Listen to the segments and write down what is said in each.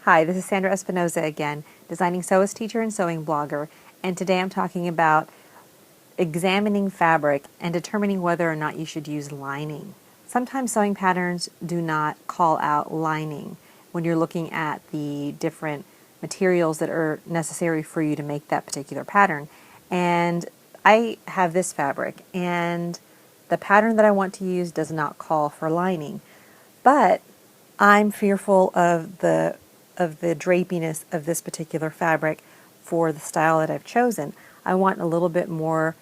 Hi, this is Sandra Espinoza again, designing sewist teacher and sewing blogger, and today I'm talking about examining fabric and determining whether or not you should use lining. Sometimes sewing patterns do not call out lining when you're looking at the different materials that are necessary for you to make that particular pattern. And I have this fabric, and the pattern that I want to use does not call for lining, but I'm fearful of the drapiness of this particular fabric for the style that I've chosen. I want a little bit more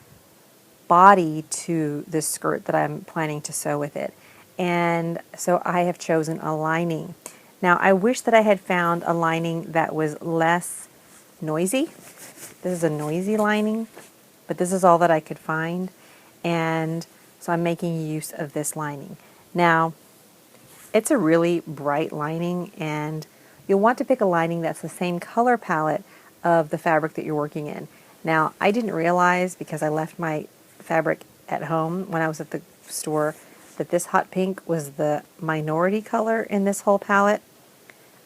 body to this skirt that I'm planning to sew with it. And so I have chosen a lining. Now I wish that I had found a lining that was less noisy. This is a noisy lining, but this is all that I could find. And so I'm making use of this lining. Now, it's a really bright lining, and you'll want to pick a lining that's the same color palette of the fabric that you're working in. Now, I didn't realize, because I left my fabric at home when I was at the store, that this hot pink was the minority color in this whole palette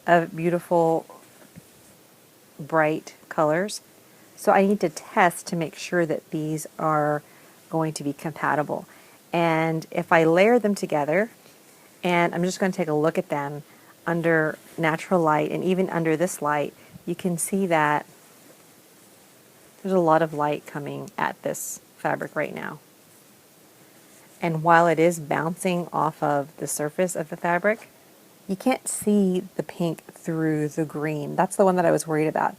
of beautiful, bright colors. So I need to test to make sure that these are going to be compatible. And if I layer them together, and I'm just going to take a look at them under natural light, and even under this light, you can see that there's a lot of light coming at this fabric right now. And while it is bouncing off of the surface of the fabric, you can't see the pink through the green. That's the one that I was worried about.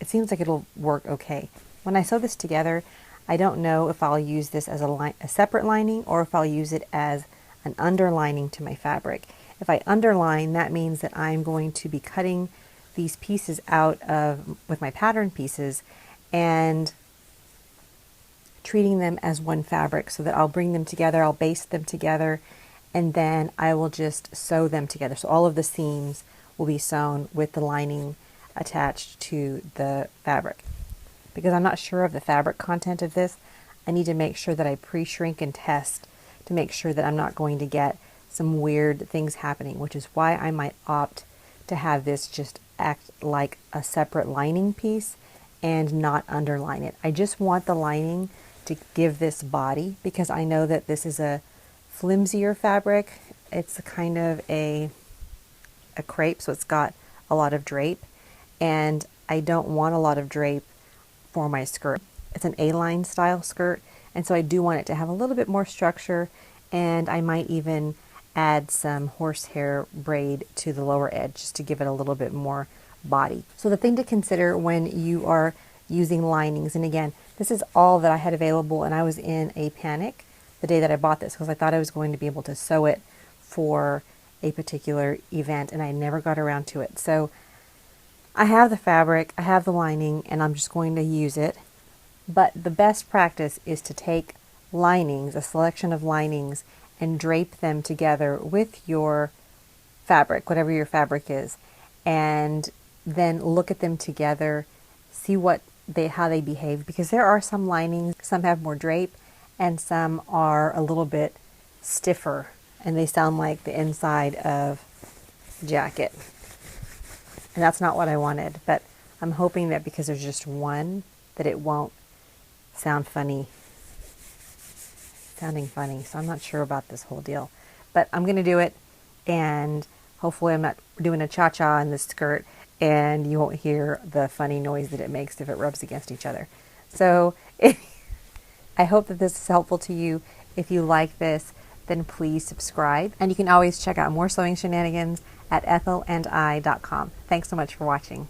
It seems like it'll work okay. When I sew this together, I don't know if I'll use this as a separate lining or if I'll use it as an underlining to my fabric. If I underline, that means that I'm going to be cutting these pieces out of with my pattern pieces and treating them as one fabric, so that I'll bring them together, I'll baste them together, and then I will just sew them together. So all of the seams will be sewn with the lining attached to the fabric. Because I'm not sure of the fabric content of this, I need to make sure that I pre-shrink and test to make sure that I'm not going to get some weird things happening, which is why I might opt to have this just act like a separate lining piece and not underline it. I just want the lining to give this body, because I know that this is a flimsier fabric. It's a kind of a crepe, so it's got a lot of drape, and I don't want a lot of drape for my skirt. It's an A-line style skirt, and so I do want it to have a little bit more structure, and I might even add some horsehair braid to the lower edge just to give it a little bit more body. So the thing to consider when you are using linings, and again, this is all that I had available, and I was in a panic the day that I bought this because I thought I was going to be able to sew it for a particular event, and I never got around to it. So I have the fabric, I have the lining, and I'm just going to use it. But the best practice is to take linings, a selection of linings, and drape them together with your fabric, whatever your fabric is, and then look at them together, see how they behave, because there are some linings, some have more drape, and some are a little bit stiffer, and they sound like the inside of a jacket. And that's not what I wanted, but I'm hoping that because there's just one, that it won't sounding funny. So I'm not sure about this whole deal, but I'm going to do it, and hopefully I'm not doing a cha-cha in this skirt and you won't hear the funny noise that it makes if it rubs against each other. So I hope that this is helpful to you. If you like this, then please subscribe, and you can always check out more sewing shenanigans at ethelandI.com. Thanks so much for watching.